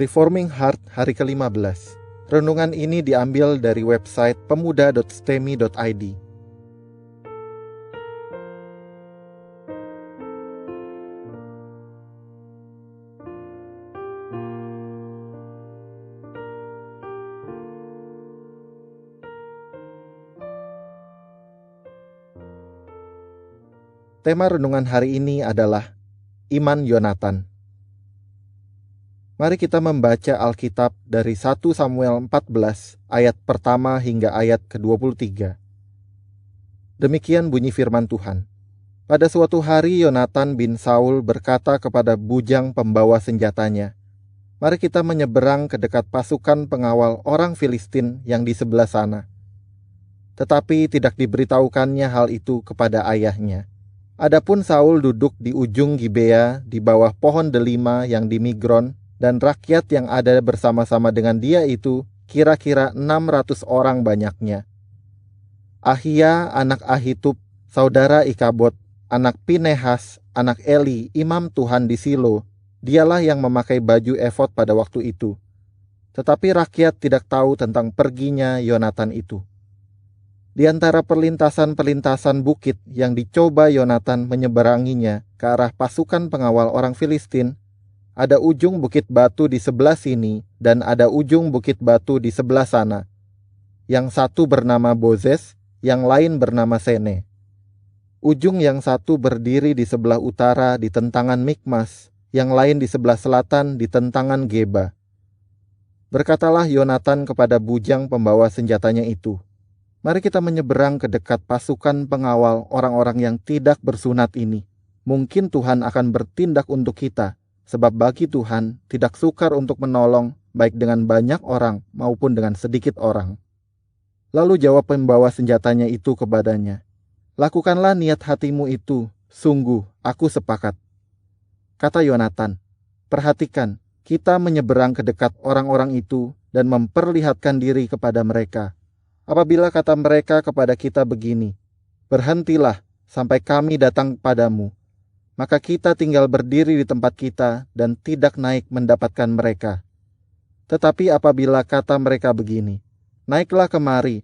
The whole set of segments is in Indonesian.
Reforming Heart hari ke-15. Renungan ini diambil dari website pemuda.stemi.id. Tema renungan hari ini adalah Iman Yonatan. Mari kita membaca Alkitab dari 1 Samuel 14 ayat pertama hingga ayat ke-23. Demikian bunyi firman Tuhan. Pada suatu hari Yonatan bin Saul berkata kepada bujang pembawa senjatanya, "Mari kita menyeberang ke dekat pasukan pengawal orang Filistin yang di sebelah sana." Tetapi tidak diberitahukannya hal itu kepada ayahnya. Adapun Saul duduk di ujung Gibea di bawah pohon delima yang di Migron, dan rakyat yang ada bersama-sama dengan dia itu kira-kira 600 orang banyaknya. Ahia anak Ahitub, saudara Ikabod, anak Pinehas, anak Eli, imam Tuhan di Silo, dialah yang memakai baju efod pada waktu itu. Tetapi rakyat tidak tahu tentang perginya Yonatan itu. Di antara perlintasan-perlintasan bukit yang dicoba Yonatan menyeberanginya ke arah pasukan pengawal orang Filistin, ada ujung bukit batu di sebelah sini dan ada ujung bukit batu di sebelah sana. Yang satu bernama Bozez, yang lain bernama Sene. Ujung yang satu berdiri di sebelah utara di tentangan Mikmas, yang lain di sebelah selatan di tentangan Geba. Berkatalah Yonatan kepada bujang pembawa senjatanya itu, "Mari kita menyeberang ke dekat pasukan pengawal orang-orang yang tidak bersunat ini. Mungkin Tuhan akan bertindak untuk kita. Sebab bagi Tuhan tidak sukar untuk menolong baik dengan banyak orang maupun dengan sedikit orang." Lalu jawab pembawa senjatanya itu kepadanya, "Lakukanlah niat hatimu itu, sungguh aku sepakat." Kata Yonatan, "Perhatikan, kita menyeberang ke dekat orang-orang itu dan memperlihatkan diri kepada mereka. Apabila kata mereka kepada kita begini, 'Berhentilah sampai kami datang padamu,' maka kita tinggal berdiri di tempat kita dan tidak naik mendapatkan mereka. Tetapi apabila kata mereka begini, 'Naiklah kemari,'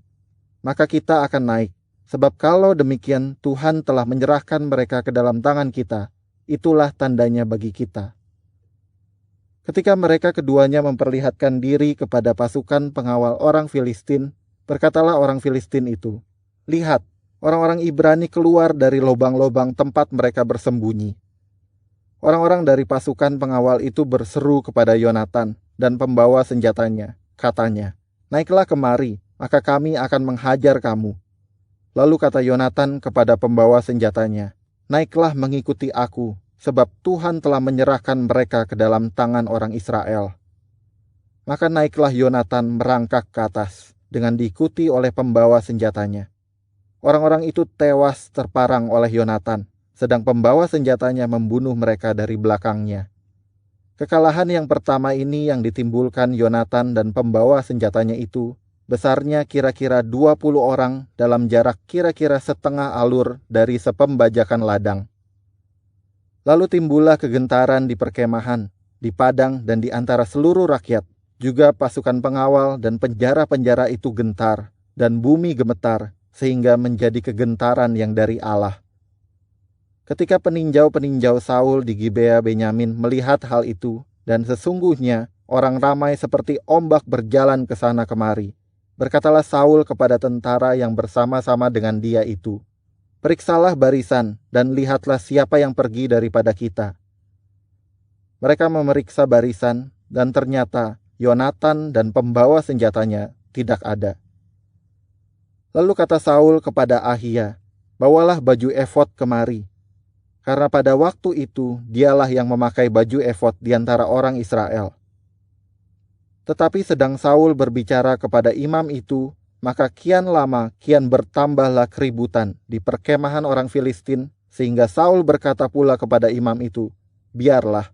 maka kita akan naik. Sebab kalau demikian Tuhan telah menyerahkan mereka ke dalam tangan kita, itulah tandanya bagi kita." Ketika mereka keduanya memperlihatkan diri kepada pasukan pengawal orang Filistin, berkatalah orang Filistin itu, "Lihat, orang-orang Ibrani keluar dari lobang-lobang tempat mereka bersembunyi." Orang-orang dari pasukan pengawal itu berseru kepada Yonatan dan pembawa senjatanya. Katanya, "Naiklah kemari, maka kami akan menghajar kamu." Lalu kata Yonatan kepada pembawa senjatanya, "Naiklah mengikuti aku, sebab Tuhan telah menyerahkan mereka ke dalam tangan orang Israel." Maka naiklah Yonatan merangkak ke atas, dengan diikuti oleh pembawa senjatanya. Orang-orang itu tewas terparang oleh Yonatan, sedang pembawa senjatanya membunuh mereka dari belakangnya. Kekalahan yang pertama ini yang ditimbulkan Yonatan dan pembawa senjatanya itu, besarnya kira-kira 20 orang dalam jarak kira-kira setengah alur dari sepembajakan ladang. Lalu timbullah kegentaran di perkemahan, di padang dan di antara seluruh rakyat. Juga pasukan pengawal dan penjara-penjara itu gentar, dan bumi gemetar, sehingga menjadi kegentaran yang dari Allah. Ketika peninjau-peninjau Saul di Gibea Benyamin melihat hal itu, dan sesungguhnya orang ramai seperti ombak berjalan ke sana kemari, berkatalah Saul kepada tentara yang bersama-sama dengan dia itu, "Periksalah barisan, dan lihatlah siapa yang pergi daripada kita." Mereka memeriksa barisan, dan ternyata Yonatan dan pembawa senjatanya tidak ada. Lalu kata Saul kepada Ahia, "Bawalah baju efod kemari." Karena pada waktu itu dialah yang memakai baju efod di antara orang Israel. Tetapi sedang Saul berbicara kepada imam itu, maka kian lama kian bertambahlah keributan di perkemahan orang Filistin, sehingga Saul berkata pula kepada imam itu, "Biarlah."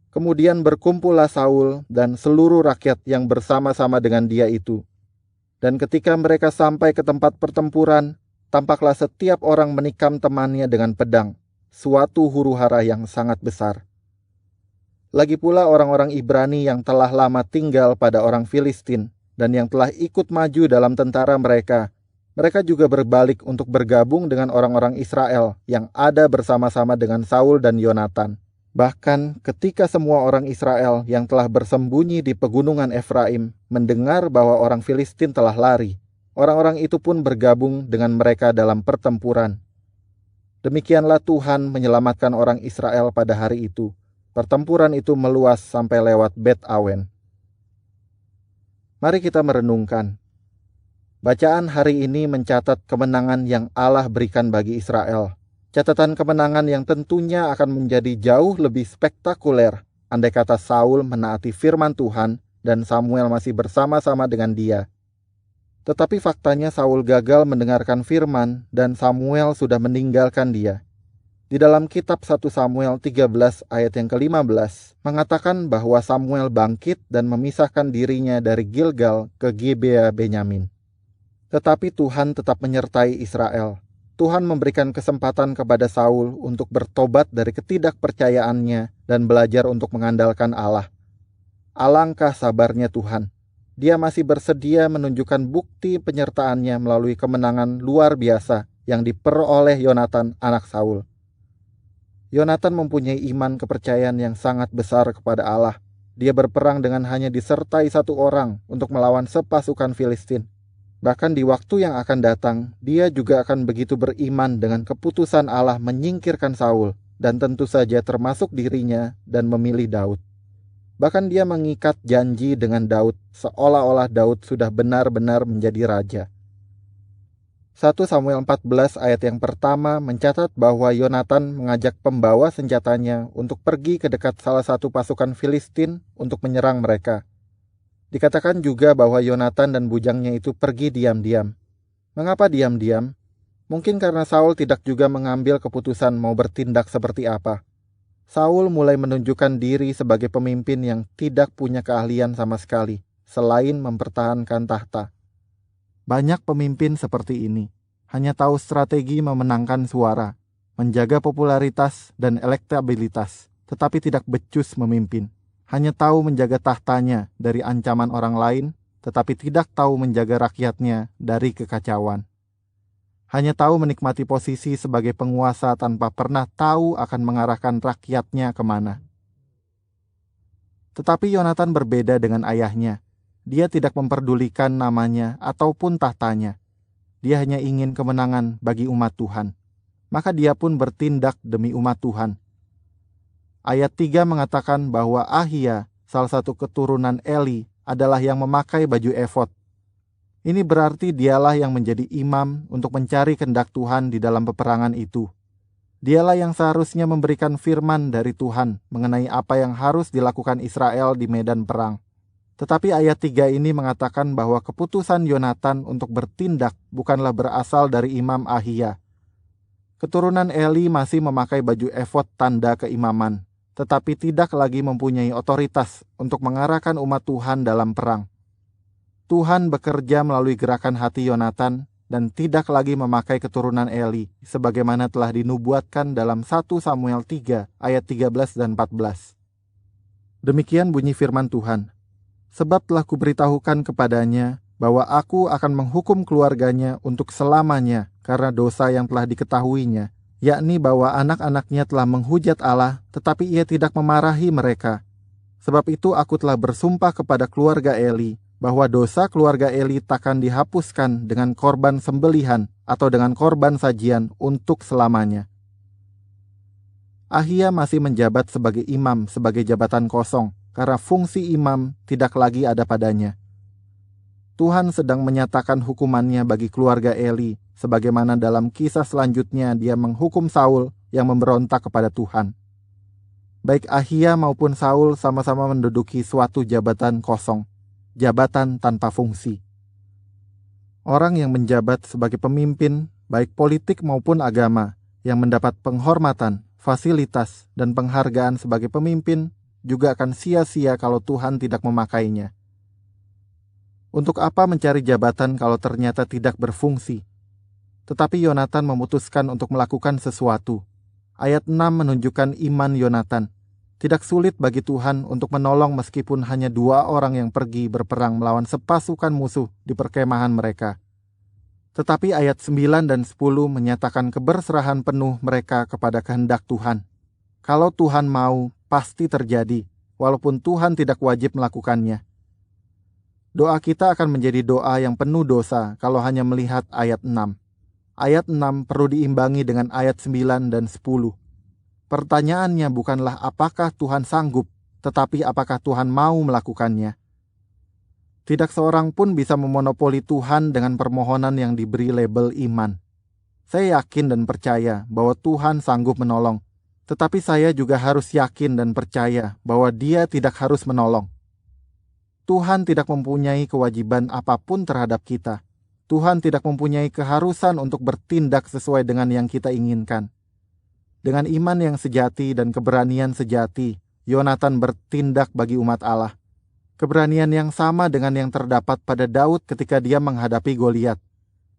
Kemudian berkumpullah Saul dan seluruh rakyat yang bersama-sama dengan dia itu. Dan ketika mereka sampai ke tempat pertempuran, tampaklah setiap orang menikam temannya dengan pedang, suatu huru-hara yang sangat besar. Lagi pula orang-orang Ibrani yang telah lama tinggal pada orang Filistin dan yang telah ikut maju dalam tentara mereka juga berbalik untuk bergabung dengan orang-orang Israel yang ada bersama-sama dengan Saul dan Yonatan. Bahkan ketika semua orang Israel yang telah bersembunyi di pegunungan Efraim mendengar bahwa orang Filistin telah lari, orang-orang itu pun bergabung dengan mereka dalam pertempuran. Demikianlah Tuhan menyelamatkan orang Israel pada hari itu. Pertempuran itu meluas sampai lewat Bet Awen. Mari kita merenungkan. Bacaan hari ini mencatat kemenangan yang Allah berikan bagi Israel. Catatan kemenangan yang tentunya akan menjadi jauh lebih spektakuler andai kata Saul menaati firman Tuhan dan Samuel masih bersama-sama dengan dia. Tetapi faktanya Saul gagal mendengarkan firman dan Samuel sudah meninggalkan dia. Di dalam kitab 1 Samuel 13 ayat yang ke-15 mengatakan bahwa Samuel bangkit dan memisahkan dirinya dari Gilgal ke Gibea Benyamin. Tetapi Tuhan tetap menyertai Israel. Tuhan memberikan kesempatan kepada Saul untuk bertobat dari ketidakpercayaannya dan belajar untuk mengandalkan Allah. Alangkah sabarnya Tuhan. Dia masih bersedia menunjukkan bukti penyertaannya melalui kemenangan luar biasa yang diperoleh Yonatan anak Saul. Yonatan mempunyai iman kepercayaan yang sangat besar kepada Allah. Dia berperang dengan hanya disertai satu orang untuk melawan sepasukan Filistin. Bahkan di waktu yang akan datang, dia juga akan begitu beriman dengan keputusan Allah menyingkirkan Saul, dan tentu saja termasuk dirinya dan memilih Daud. Bahkan dia mengikat janji dengan Daud, seolah-olah Daud sudah benar-benar menjadi raja. 1 Samuel 14 ayat yang pertama mencatat bahwa Yonatan mengajak pembawa senjatanya untuk pergi ke dekat salah satu pasukan Filistin untuk menyerang mereka. Dikatakan juga bahwa Yonatan dan bujangnya itu pergi diam-diam. Mengapa diam-diam? Mungkin karena Saul tidak juga mengambil keputusan mau bertindak seperti apa. Saul mulai menunjukkan diri sebagai pemimpin yang tidak punya keahlian sama sekali, selain mempertahankan tahta. Banyak pemimpin seperti ini, hanya tahu strategi memenangkan suara, menjaga popularitas dan elektabilitas, tetapi tidak becus memimpin. Hanya tahu menjaga tahtanya dari ancaman orang lain, tetapi tidak tahu menjaga rakyatnya dari kekacauan. Hanya tahu menikmati posisi sebagai penguasa tanpa pernah tahu akan mengarahkan rakyatnya kemana. Tetapi Yonatan berbeda dengan ayahnya. Dia tidak memperdulikan namanya ataupun tahtanya. Dia hanya ingin kemenangan bagi umat Tuhan. Maka dia pun bertindak demi umat Tuhan. Ayat 3 mengatakan bahwa Ahia, salah satu keturunan Eli, adalah yang memakai baju efod. Ini berarti dialah yang menjadi imam untuk mencari kehendak Tuhan di dalam peperangan itu. Dialah yang seharusnya memberikan firman dari Tuhan mengenai apa yang harus dilakukan Israel di medan perang. Tetapi ayat 3 ini mengatakan bahwa keputusan Yonatan untuk bertindak bukanlah berasal dari Imam Ahia. Keturunan Eli masih memakai baju efod tanda keimaman, tetapi tidak lagi mempunyai otoritas untuk mengarahkan umat Tuhan dalam perang. Tuhan bekerja melalui gerakan hati Yonatan dan tidak lagi memakai keturunan Eli, sebagaimana telah dinubuatkan dalam 1 Samuel 3 ayat 13 dan 14. Demikian bunyi firman Tuhan. Sebab telah kuberitahukan kepadanya bahwa aku akan menghukum keluarganya untuk selamanya karena dosa yang telah diketahuinya, yakni bahwa anak-anaknya telah menghujat Allah, tetapi ia tidak memarahi mereka. Sebab itu aku telah bersumpah kepada keluarga Eli, bahwa dosa keluarga Eli takkan dihapuskan dengan korban sembelihan atau dengan korban sajian untuk selamanya. Ahia masih menjabat sebagai imam sebagai jabatan kosong, karena fungsi imam tidak lagi ada padanya. Tuhan sedang menyatakan hukumannya bagi keluarga Eli, sebagaimana dalam kisah selanjutnya dia menghukum Saul yang memberontak kepada Tuhan. Baik Ahia maupun Saul sama-sama menduduki suatu jabatan kosong, jabatan tanpa fungsi. Orang yang menjabat sebagai pemimpin, baik politik maupun agama, yang mendapat penghormatan, fasilitas, dan penghargaan sebagai pemimpin, juga akan sia-sia kalau Tuhan tidak memakainya. Untuk apa mencari jabatan kalau ternyata tidak berfungsi? Tetapi Yonatan memutuskan untuk melakukan sesuatu. Ayat 6 menunjukkan iman Yonatan. Tidak sulit bagi Tuhan untuk menolong meskipun hanya 2 orang yang pergi berperang melawan sepasukan musuh di perkemahan mereka. Tetapi ayat 9 dan 10 menyatakan keberserahan penuh mereka kepada kehendak Tuhan. Kalau Tuhan mau, pasti terjadi, walaupun Tuhan tidak wajib melakukannya. Doa kita akan menjadi doa yang penuh dosa kalau hanya melihat ayat 6. Ayat 6 perlu diimbangi dengan ayat 9 dan 10. Pertanyaannya bukanlah apakah Tuhan sanggup, tetapi apakah Tuhan mau melakukannya. Tidak seorang pun bisa memonopoli Tuhan dengan permohonan yang diberi label iman. Saya yakin dan percaya bahwa Tuhan sanggup menolong, tetapi saya juga harus yakin dan percaya bahwa Dia tidak harus menolong. Tuhan tidak mempunyai kewajiban apapun terhadap kita. Tuhan tidak mempunyai keharusan untuk bertindak sesuai dengan yang kita inginkan. Dengan iman yang sejati dan keberanian sejati, Yonatan bertindak bagi umat Allah. Keberanian yang sama dengan yang terdapat pada Daud ketika dia menghadapi Goliat.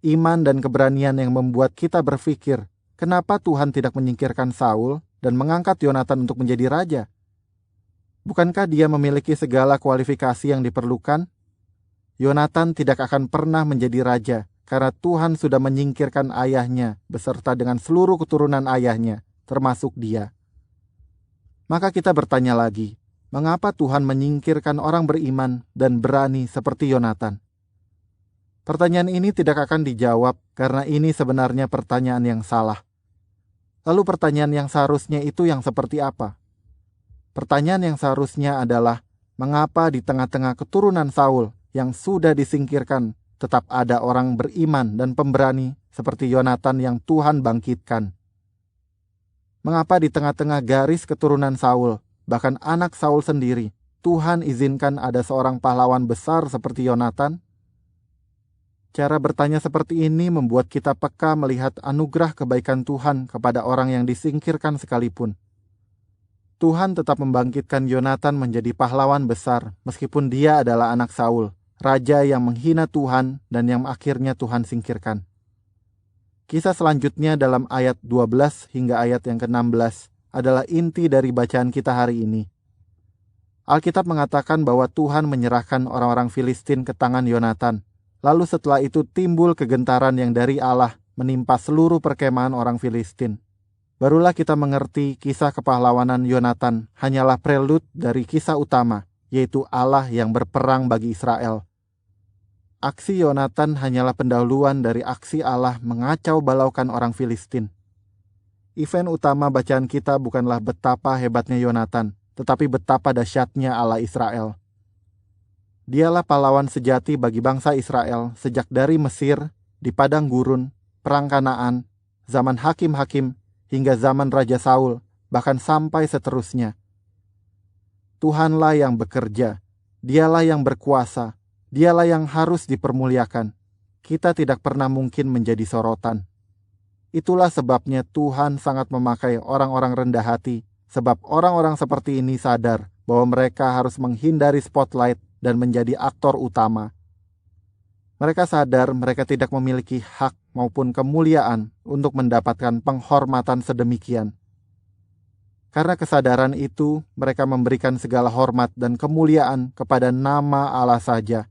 Iman dan keberanian yang membuat kita berpikir, kenapa Tuhan tidak menyingkirkan Saul dan mengangkat Yonatan untuk menjadi raja? Bukankah dia memiliki segala kualifikasi yang diperlukan? Yonatan tidak akan pernah menjadi raja karena Tuhan sudah menyingkirkan ayahnya beserta dengan seluruh keturunan ayahnya, termasuk dia. Maka kita bertanya lagi, mengapa Tuhan menyingkirkan orang beriman dan berani seperti Yonatan? Pertanyaan ini tidak akan dijawab karena ini sebenarnya pertanyaan yang salah. Lalu pertanyaan yang seharusnya itu yang seperti apa? Pertanyaan yang seharusnya adalah, mengapa di tengah-tengah keturunan Saul yang sudah disingkirkan tetap ada orang beriman dan pemberani seperti Yonatan yang Tuhan bangkitkan? Mengapa di tengah-tengah garis keturunan Saul, bahkan anak Saul sendiri, Tuhan izinkan ada seorang pahlawan besar seperti Yonatan? Cara bertanya seperti ini membuat kita peka melihat anugerah kebaikan Tuhan kepada orang yang disingkirkan sekalipun. Tuhan tetap membangkitkan Yonatan menjadi pahlawan besar meskipun dia adalah anak Saul, raja yang menghina Tuhan dan yang akhirnya Tuhan singkirkan. Kisah selanjutnya dalam ayat 12 hingga ayat yang ke-16 adalah inti dari bacaan kita hari ini. Alkitab mengatakan bahwa Tuhan menyerahkan orang-orang Filistin ke tangan Yonatan. Lalu setelah itu timbul kegentaran yang dari Allah menimpa seluruh perkemahan orang Filistin. Barulah kita mengerti kisah kepahlawanan Yonatan hanyalah prelude dari kisah utama, yaitu Allah yang berperang bagi Israel. Aksi Yonatan hanyalah pendahuluan dari aksi Allah mengacau balaukan orang Filistin. Event utama bacaan kita bukanlah betapa hebatnya Yonatan, tetapi betapa dahsyatnya Allah Israel. Dialah pahlawan sejati bagi bangsa Israel sejak dari Mesir, di padang gurun, perang Kanaan, zaman hakim-hakim, hingga zaman Raja Saul, bahkan sampai seterusnya. Tuhanlah yang bekerja, Dialah yang berkuasa, Dialah yang harus dipermuliakan. Kita tidak pernah mungkin menjadi sorotan. Itulah sebabnya Tuhan sangat memakai orang-orang rendah hati, sebab orang-orang seperti ini sadar bahwa mereka harus menghindari spotlight dan menjadi aktor utama. Mereka sadar mereka tidak memiliki hak maupun kemuliaan untuk mendapatkan penghormatan sedemikian. Karena kesadaran itu, mereka memberikan segala hormat dan kemuliaan kepada nama Allah saja.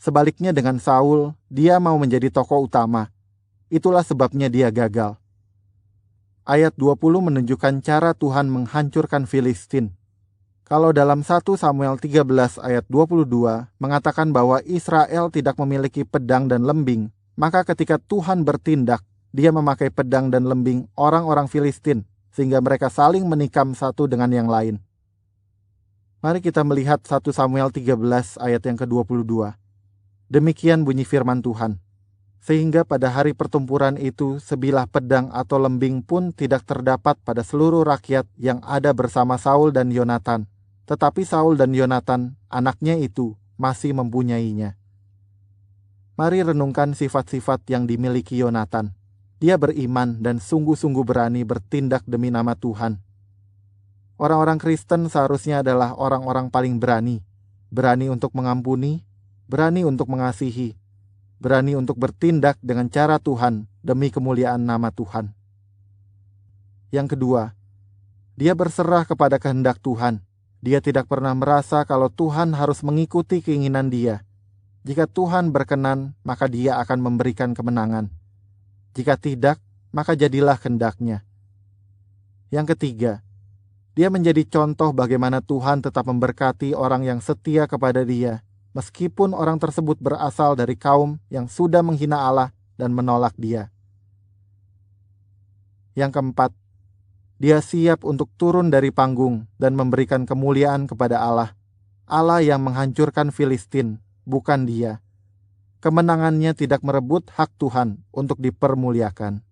Sebaliknya dengan Saul, dia mau menjadi tokoh utama. Itulah sebabnya dia gagal. Ayat 20 menunjukkan cara Tuhan menghancurkan Filistin. Kalau dalam 1 Samuel 13 ayat 22 mengatakan bahwa Israel tidak memiliki pedang dan lembing, maka ketika Tuhan bertindak, dia memakai pedang dan lembing orang-orang Filistin, sehingga mereka saling menikam satu dengan yang lain. Mari kita melihat 1 Samuel 13 ayat yang ke-22. Demikian bunyi firman Tuhan. Sehingga pada hari pertempuran itu sebilah pedang atau lembing pun tidak terdapat pada seluruh rakyat yang ada bersama Saul dan Yonatan. Tetapi Saul dan Yonatan, anaknya itu, masih mempunyainya. Mari renungkan sifat-sifat yang dimiliki Yonatan. Dia beriman dan sungguh-sungguh berani bertindak demi nama Tuhan. Orang-orang Kristen seharusnya adalah orang-orang paling berani. Berani untuk mengampuni, berani untuk mengasihi, berani untuk bertindak dengan cara Tuhan demi kemuliaan nama Tuhan. Yang kedua, Dia berserah kepada kehendak Tuhan. Dia tidak pernah merasa kalau Tuhan harus mengikuti keinginan dia. Jika Tuhan berkenan, maka dia akan memberikan kemenangan. Jika tidak, maka jadilah kehendaknya. Yang ketiga, dia menjadi contoh bagaimana Tuhan tetap memberkati orang yang setia kepada dia, meskipun orang tersebut berasal dari kaum yang sudah menghina Allah dan menolak dia. Yang keempat, dia siap untuk turun dari panggung dan memberikan kemuliaan kepada Allah. Allah yang menghancurkan Filistin, bukan dia. Kemenangannya tidak merebut hak Tuhan untuk dipermuliakan.